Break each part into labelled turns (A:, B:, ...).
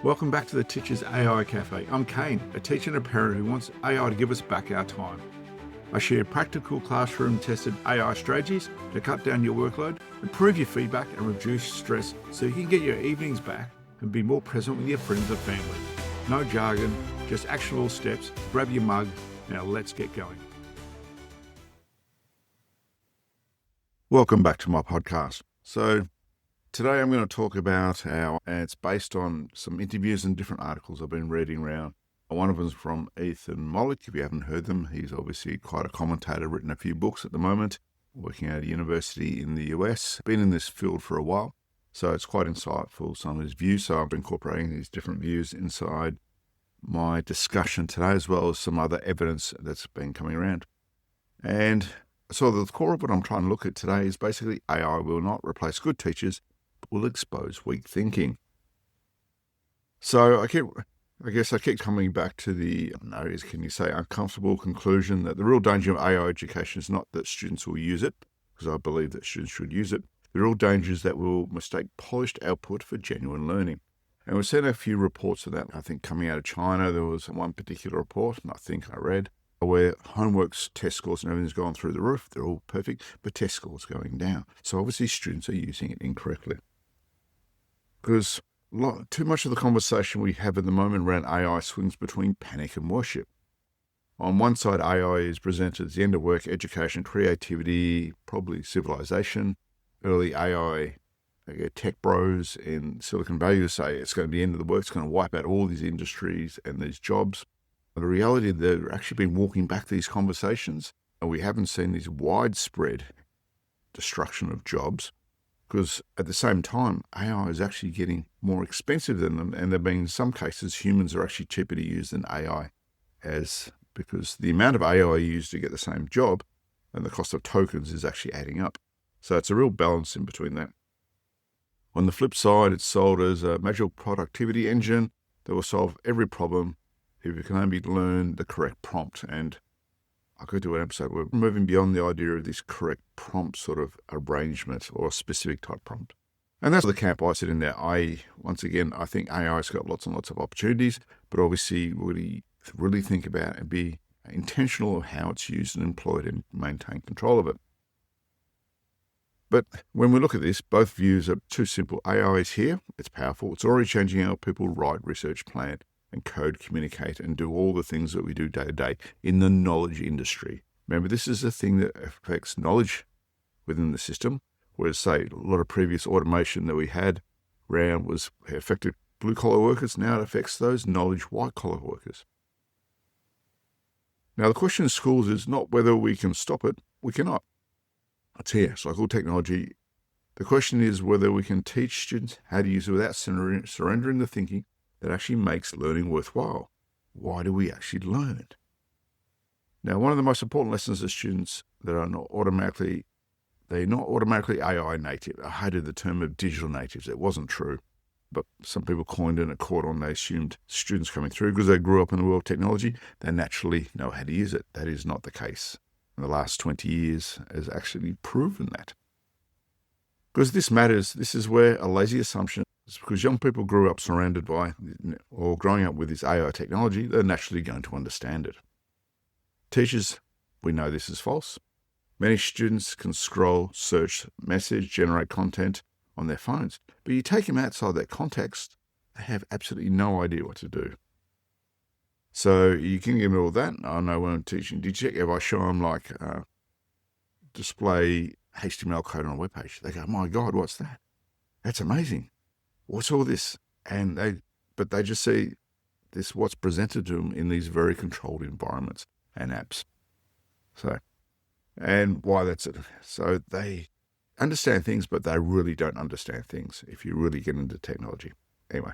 A: Welcome back to the Teacher's AI Cafe. I'm Kane, a teacher and a parent who wants AI to give us back our time. I share practical classroom-tested AI strategies to cut down your workload, improve your feedback and reduce stress so you can get your evenings back and be more present with your friends and family. No jargon, just actionable steps. Grab your mug. Now let's get going. Welcome back to my podcast. So today I'm going to talk about how, and it's based on some interviews and different articles I've been reading around. One of them is from Ethan Mollick. If you haven't heard them, he's obviously quite a commentator, written a few books at the moment, working at a university in the US, been in this field for a while. So it's quite insightful, some of his views. So I've been incorporating these different views inside my discussion today, as well as some other evidence that's been coming around. And so the core of what I'm trying to look at today is basically AI will not replace good teachers, but will expose weak thinking. So I keep coming back to the, uncomfortable conclusion that the real danger of AI education is not that students will use it, because I believe that students should use it. The real danger is that we'll mistake polished output for genuine learning. And we've seen a few reports of that. I think coming out of China, there was one particular report, and I read, where homeworks, test scores and everything's gone through the roof. They're all perfect, but test scores going down. So obviously students are using it incorrectly. Because too much of the conversation we have at the moment around AI swings between panic and worship. On one side, AI is presented as the end of work, education, creativity, probably civilization. Early AI tech bros in Silicon Valley say it's going to be the end of the work, it's going to wipe out all these industries and these jobs. The reality, they've actually been walking back these conversations, and we haven't seen this widespread destruction of jobs, because at the same time, AI is actually getting more expensive than them, and there have been, in some cases, humans are actually cheaper to use than AI, because the amount of AI used to get the same job and the cost of tokens is actually adding up. So it's a real balance in between that. On the flip side, it's sold as a magic productivity engine that will solve every problem if you can only learn the correct prompt. And I could do an episode where we're moving beyond the idea of this correct prompt sort of arrangement or a specific type prompt. And that's the camp I sit in there. I think AI's got lots and lots of opportunities, but obviously really think about and be intentional of how it's used and employed and maintain control of it. But when we look at this, both views are too simple. AI is here, it's powerful, it's already changing how people write, research, plan, and code, communicate, and do all the things that we do day to day in the knowledge industry. Remember, this is a thing that affects knowledge within the system, whereas, say, a lot of previous automation that we had around was affected blue-collar workers. Now it affects those knowledge white-collar workers. Now, the question in schools is not whether we can stop it. We cannot. It's here. It's like all technology. The question is whether we can teach students how to use it without surrendering the thinking that actually makes learning worthwhile. Why do we actually learn it? Now, one of the most important lessons to students that are not automatically AI native. I hated the term of digital natives. It wasn't true, but some people coined it and it caught on. They assumed students coming through, because they grew up in the world of technology, they naturally know how to use it. That is not the case. In the last 20 years has actually proven that. Because this matters, this is where a lazy assumption is, because young people grew up surrounded by or growing up with this AI technology, they're naturally going to understand it. Teachers, we know this is false. Many students can scroll, search, message, generate content on their phones, but you take them outside that context, they have absolutely no idea what to do. So you can give them all that. I know when I'm teaching Digitech, if I show them display HTML code on a web page, they go, "My God, what's that? That's amazing. What's all this?" And they just see this, what's presented to them in these very controlled environments and apps. And why that's it. So they understand things, but they really don't understand things if you really get into technology. Anyway.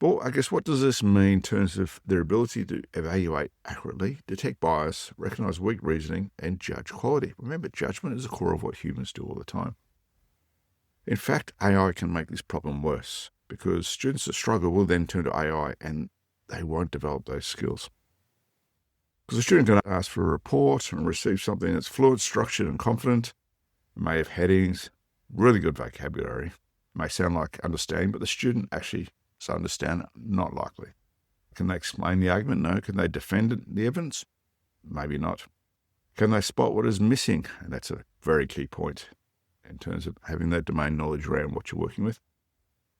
A: Well, I guess what does this mean in terms of their ability to evaluate accurately, detect bias, recognize weak reasoning, and judge quality? Remember, judgment is the core of what humans do all the time. In fact, AI can make this problem worse, because students that struggle will then turn to AI and they won't develop those skills. Because a student can ask for a report and receive something that's fluent, structured, and confident. It may have headings, really good vocabulary, may sound like understanding, but the student actually understand it? Not likely. Can they explain the argument? No. Can they defend the evidence? Maybe not. Can they spot what is missing? And that's a very key point in terms of having that domain knowledge around what you're working with.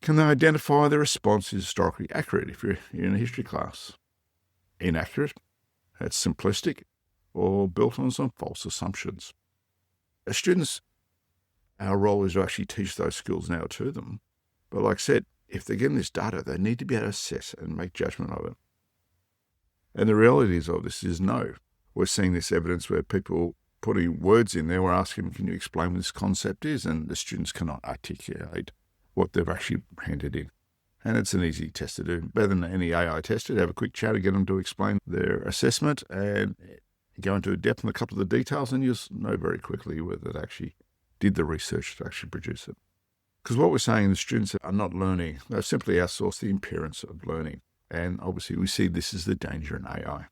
A: Can they identify the response is historically accurate if you're in a history class? Inaccurate? That's simplistic or built on some false assumptions. As students, our role is to actually teach those skills now to them. But like I said, if they're getting this data, they need to be able to assess and make judgment of it. And the realities of this is no. We're seeing this evidence where people putting words in there, we're asking them, can you explain what this concept is? And the students cannot articulate what they've actually handed in. And it's an easy test to do. Better than any AI test. Have a quick chat to get them to explain their assessment and go into depth in a couple of the details, and you'll know very quickly whether they actually did the research to actually produce it. Because what we're saying, the students are not learning. They've simply outsourced the appearance of learning. And obviously we see this is the danger in AI.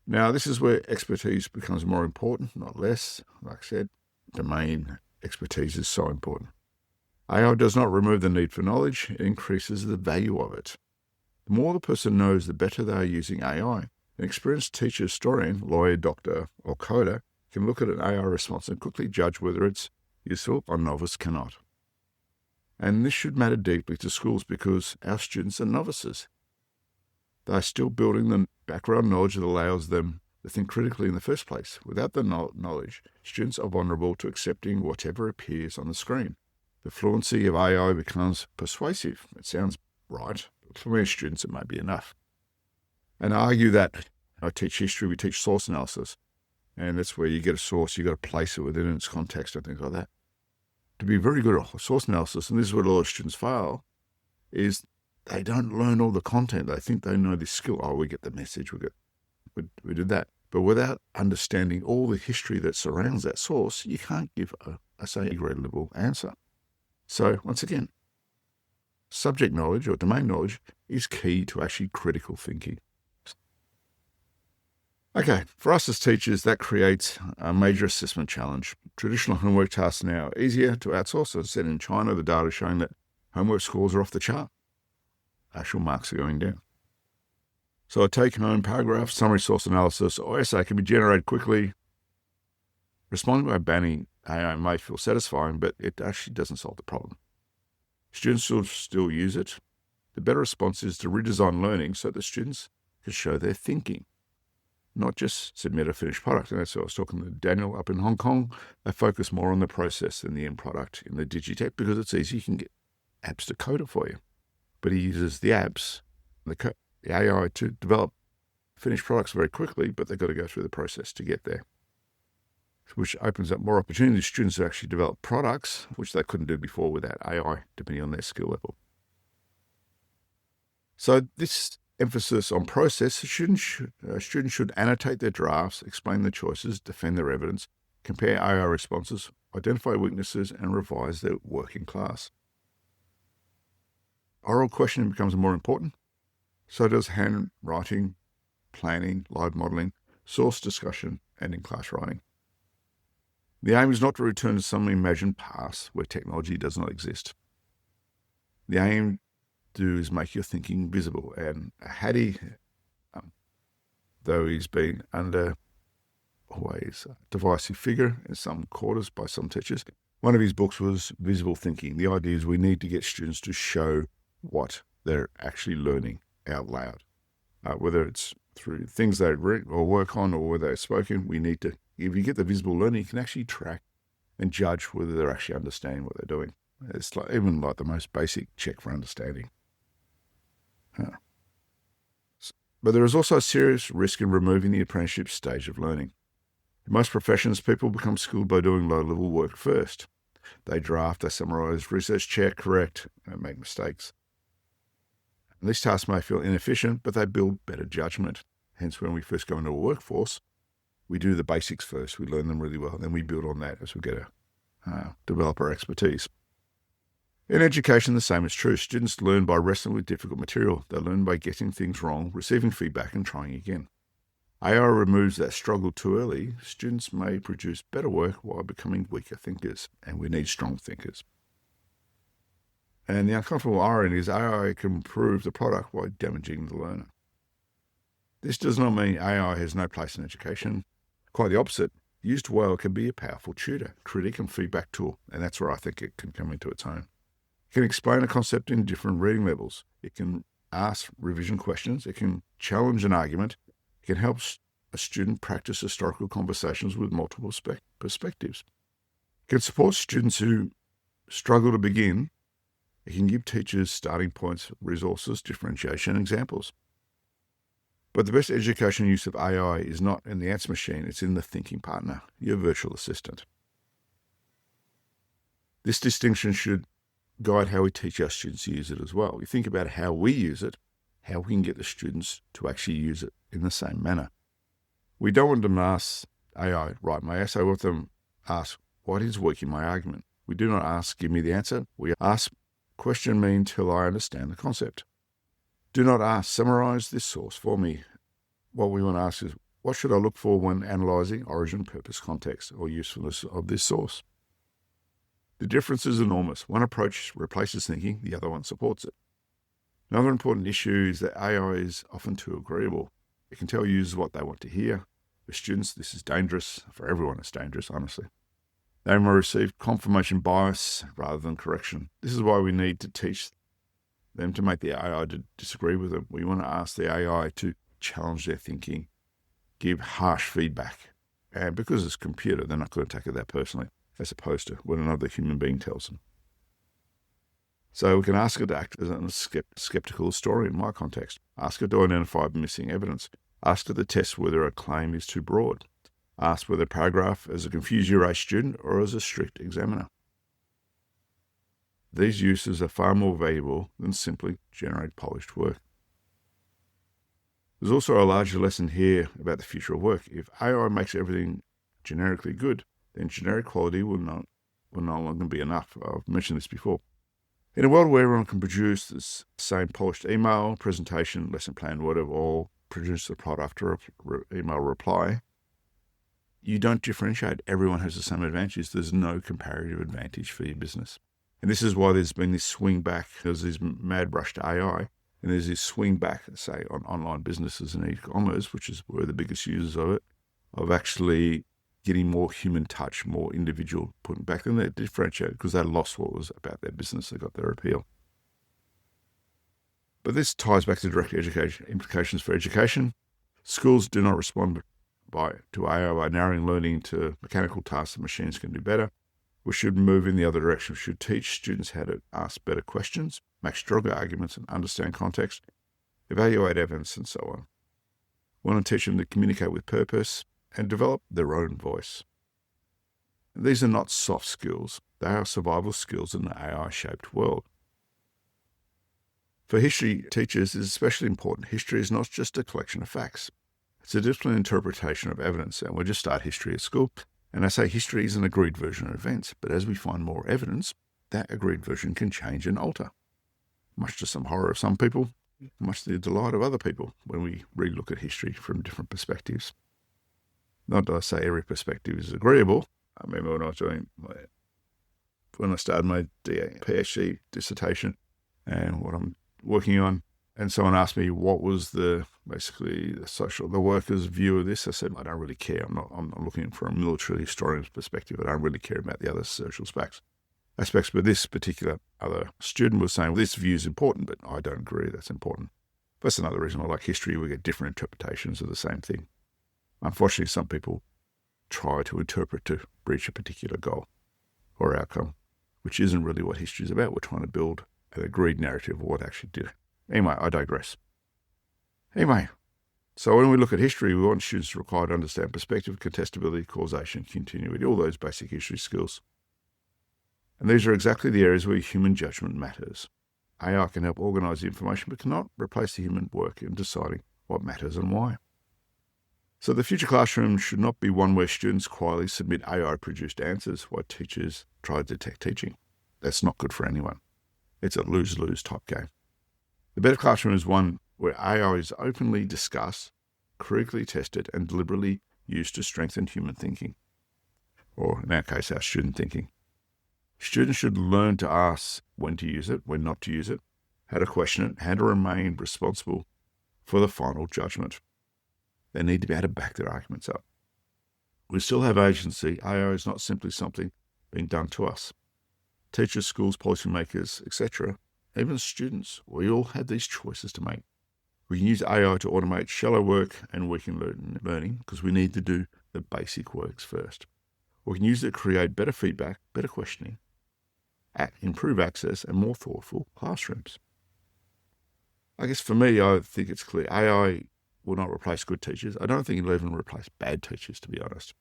A: Now, this is where expertise becomes more important, not less. Like I said, domain expertise is so important. AI does not remove the need for knowledge, it increases the value of it. The more the person knows, the better they are using AI. An experienced teacher, historian, lawyer, doctor, or coder can look at an AI response and quickly judge whether it's useful or novice cannot. And this should matter deeply to schools because our students are novices. They're still building the background knowledge that allows them to think critically in the first place. Without the knowledge, students are vulnerable to accepting whatever appears on the screen. The fluency of AI becomes persuasive. It sounds right. For many students, it might be enough. And I argue that I teach history, we teach source analysis. And that's where you get a source, you've got to place it within its context and things like that. To be very good at source analysis, and this is where a lot of students fail, is they don't learn all the content. They think they know this skill. Oh, we get the message, we did that. But without understanding all the history that surrounds that source, you can't give a grade level answer. So once again, subject knowledge or domain knowledge is key to actually critical thinking. Okay, for us as teachers, that creates a major assessment challenge. Traditional homework tasks now are easier to outsource. As I said, in China, the data is showing that homework scores are off the chart. Actual marks are going down. So a take-home paragraph, summary source analysis, or essay can be generated quickly. Responding by banning AI may feel satisfying, but it actually doesn't solve the problem. Students should still use it. The better response is to redesign learning so that students can show their thinking, not just submit a finished product. And that's what I was talking to Daniel up in Hong Kong. They focus more on the process than the end product in the Digitech because it's easy. You can get apps to code it for you. But he uses the apps, the AI to develop finished products very quickly, but they've got to go through the process to get there, which opens up more opportunities for students to actually develop products, which they couldn't do before without AI, depending on their skill level. So this emphasis on process, students should annotate their drafts, explain their choices, defend their evidence, compare AI responses, identify weaknesses, and revise their work in class. Oral questioning becomes more important. So does handwriting, planning, live modelling, source discussion, and in-class writing. The aim is not to return to some imagined past where technology does not exist. The aim is make your thinking visible. And Hattie, though he's been under always a divisive figure in some quarters by some teachers, one of his books was Visible Thinking. The idea is we need to get students to show what they're actually learning out loud, whether it's through things they've read or work on or whether they've spoken. We need to, if you get the visible learning, you can actually track and judge whether they're actually understanding what they're doing. It's like even like the most basic check for understanding. But there is also a serious risk in removing the apprenticeship stage of learning. In most professions, people become skilled by doing low-level work first. They draft, they summarize, research, check, correct, and make mistakes. And these tasks may feel inefficient, but they build better judgment. Hence, when we first go into a workforce, we do the basics first. We learn them really well, and then we build on that as we get to develop our expertise. In education, the same is true. Students learn by wrestling with difficult material. They learn by getting things wrong, receiving feedback, and trying again. AI removes that struggle too early. Students may produce better work while becoming weaker thinkers, and we need strong thinkers. And the uncomfortable irony is AI can improve the product while damaging the learner. This does not mean AI has no place in education. Quite the opposite. Used well, it can be a powerful tutor, critic, and feedback tool, and that's where I think it can come into its own. It can explain a concept in different reading levels. It can ask revision questions. It can challenge an argument. It can help a student practice historical conversations with multiple perspectives. It can support students who struggle to begin. It can give teachers starting points, resources, differentiation, examples. But the best education use of AI is not in the answer machine, it's in the thinking partner, your virtual assistant. This distinction should guide how we teach our students to use it as well. We think about how we use it, how we can get the students to actually use it in the same manner. We don't want them to ask AI, write my essay. We want them to ask, what is weak in my argument? We do not ask, give me the answer. We ask, question me until I understand the concept. Do not ask, summarize this source for me. What we want to ask is, what should I look for when analyzing origin, purpose, context, or usefulness of this source? The difference is enormous. One approach replaces thinking, the other one supports it. Another important issue is that AI is often too agreeable. It can tell users what they want to hear. For students, this is dangerous. For everyone, it's dangerous, honestly. They may receive confirmation bias rather than correction. This is why we need to teach them to make the AI to disagree with them. We want to ask the AI to challenge their thinking, give harsh feedback. And because it's a computer, they're not going to take it that personally, as opposed to what another human being tells them. So we can ask it to act as a skeptical historian in my context. Ask it to identify missing evidence. Ask it to test whether a claim is too broad. Ask whether a paragraph is a confused year 8 student or as a strict examiner. These uses are far more valuable than simply generate polished work. There's also a larger lesson here about the future of work. If AI makes everything generically good, then generic quality will no longer be enough. I've mentioned this before. In a world where everyone can produce this same polished email, presentation, lesson plan, whatever, or produce the product or email reply, you don't differentiate. Everyone has the same advantages. There's no comparative advantage for your business. And this is why there's been this swing back. There's this mad rush to AI, and there's this swing back, say, on online businesses and e-commerce, which is where the biggest users of it, of actually getting more human touch, more individual putting back. Then they differentiated because they lost what was about their business. They got their appeal. But this ties back to direct education implications for education. Schools do not respond to AI by narrowing learning to mechanical tasks that machines can do better. We should move in the other direction. We should teach students how to ask better questions, make stronger arguments, and understand context, evaluate evidence, and so on. We want to teach them to communicate with purpose and develop their own voice. These are not soft skills. They are survival skills in an AI-shaped world. For history teachers, it is especially important. History is not just a collection of facts. It's a disciplined interpretation of evidence, and we just start history at school. And I say history is an agreed version of events, but as we find more evidence, that agreed version can change and alter. Much to some horror of some people, much to the delight of other people when we relook at history from different perspectives. Not that I say every perspective is agreeable. I remember when I started my PhD dissertation and what I'm working on, and someone asked me what was the workers' view of this. I said, I don't really care. I'm not looking for a military historian's perspective. I don't really care about the other social aspects. But this particular other student was saying, well, this view is important, but I don't agree that's important. That's another reason I like history. We get different interpretations of the same thing. Unfortunately, some people try to interpret to reach a particular goal or outcome, which isn't really what history is about. We're trying to build an agreed narrative of what actually did it. Anyway, I digress. Anyway, so when we look at history, we want students required to understand perspective, contestability, causation, continuity, all those basic history skills. And these are exactly the areas where human judgment matters. AI can help organise the information, but cannot replace the human work in deciding what matters and why. So the future classroom should not be one where students quietly submit AI-produced answers while teachers try to detect teaching. That's not good for anyone. It's a lose-lose type game. The better classroom is one where AI is openly discussed, critically tested, and deliberately used to strengthen human thinking, or in our case, our student thinking. Students should learn to ask when to use it, when not to use it, how to question it, how to remain responsible for the final judgment. They need to be able to back their arguments up. We still have agency. AI is not simply something being done to us. Teachers, schools, policymakers, etc., even students, we all have these choices to make. We can use AI to automate shallow work and weekend learning because we need to do the basic works first. We can use it to create better feedback, better questioning, improve access, and more thoughtful classrooms. I guess for me, I think it's clear AI will not replace good teachers. I don't think it'll even replace bad teachers, to be honest.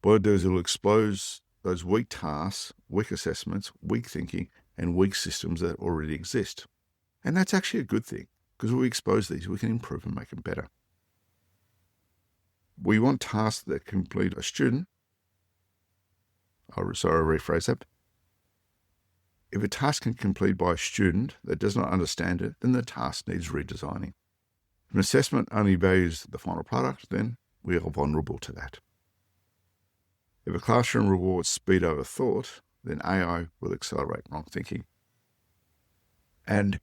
A: What it'll do is it'll expose those weak tasks, weak assessments, weak thinking, and weak systems that already exist. And that's actually a good thing, because when we expose these, we can improve and make them better. We want tasks that complete a student. I'll rephrase that. If a task can be completed by a student that does not understand it, then the task needs redesigning. If an assessment only values the final product, then we are vulnerable to that. If a classroom rewards speed over thought, then AI will accelerate wrong thinking. And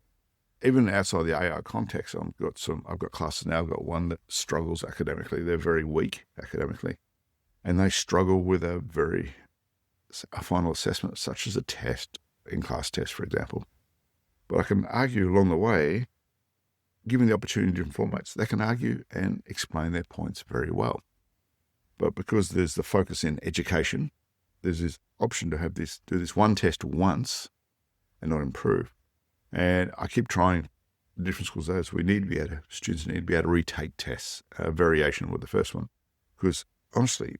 A: even outside the AI context, I've got classes now. I've got one that struggles academically. They're very weak academically, and they struggle with a final assessment, such as a test, in-class test, for example. But I can argue along the way, given the opportunity in different formats, they can argue and explain their points very well. But because there's the focus in education, there's this option to do this one test once and not improve. And I keep trying different schools as students need to be able to retake tests, a variation with the first one. Because honestly,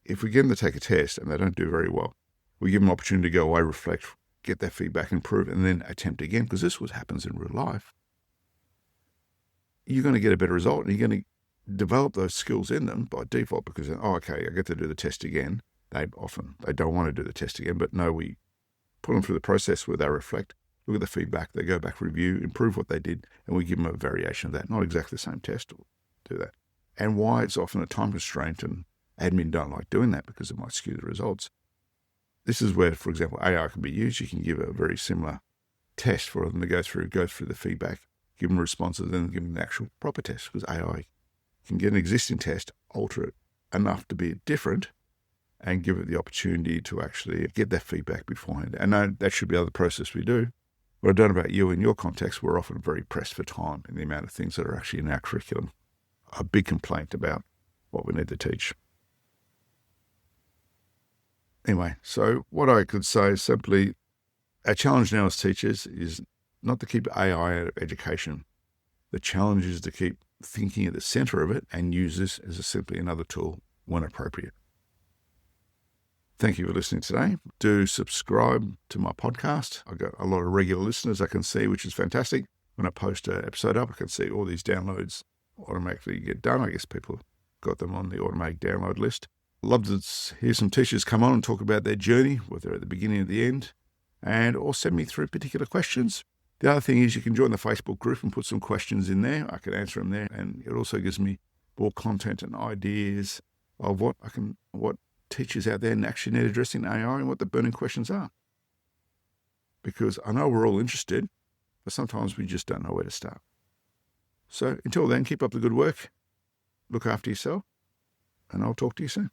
A: if we get them to take a test and they don't do very well, we give them an opportunity to go away, reflect, get their feedback, improve, and then attempt again, because this is what happens in real life. You're going to get a better result, and you're going to develop those skills in them by default, because, okay, I get to do the test again. They don't want to do the test again, but no, we put them through the process where they reflect, look at the feedback, they go back, review, improve what they did, and we give them a variation of that, not exactly the same test, or do that. And why it's often a time constraint, and admin don't like doing that because it might skew the results. This is where, for example, AI can be used. You can give a very similar test for them to go through the feedback, give them responses, then give them the actual proper test, because AI can get an existing test, alter it enough to be different, and give it the opportunity to actually get that feedback beforehand. And that should be the process we do. But I don't know about you. In your context, we're often very pressed for time in the amount of things that are actually in our curriculum. A big complaint about what we need to teach. Anyway, so what I could say is simply, our challenge now as teachers is not to keep AI out of education. The challenge is to keep thinking at the center of it and use this as simply another tool when appropriate. Thank you for listening today. Do subscribe to my podcast. I've got a lot of regular listeners I can see, which is fantastic. When I post an episode up, I can see all these downloads automatically get done. I guess people got them on the automatic download list. Love to hear some teachers come on and talk about their journey, whether at the beginning or the end, or send me through particular questions. The other thing is you can join the Facebook group and put some questions in there. I can answer them there, and it also gives me more content and ideas of what teachers out there actually need addressing AI and what the burning questions are. Because I know we're all interested, but sometimes we just don't know where to start. So until then, keep up the good work, look after yourself, and I'll talk to you soon.